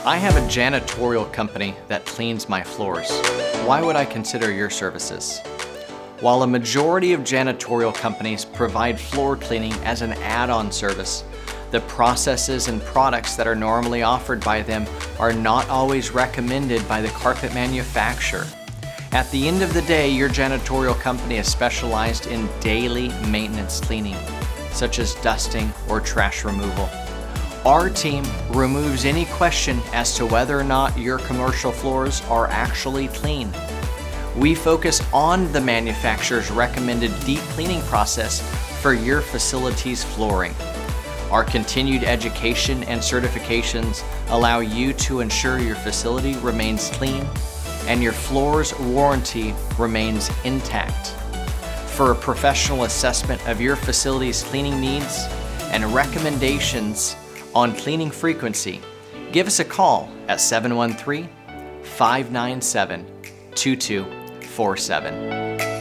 I have a janitorial company that cleans my floors. Why would I consider your services? While a majority of janitorial companies provide floor cleaning as an add-on service, the processes and products that are normally offered by them are not always recommended by the carpet manufacturer. At the end of the day, your janitorial company is specialized in daily maintenance cleaning, such as dusting or trash removal. Our team removes any question as to whether or not your commercial floors are actually clean. We focus on the manufacturer's recommended deep cleaning process for your facility's flooring. Our continued education and certifications allow you to ensure your facility remains clean and your floor's warranty remains intact. For a professional assessment of your facility's cleaning needs and recommendations on cleaning frequency, give us a call at 713-597-2247.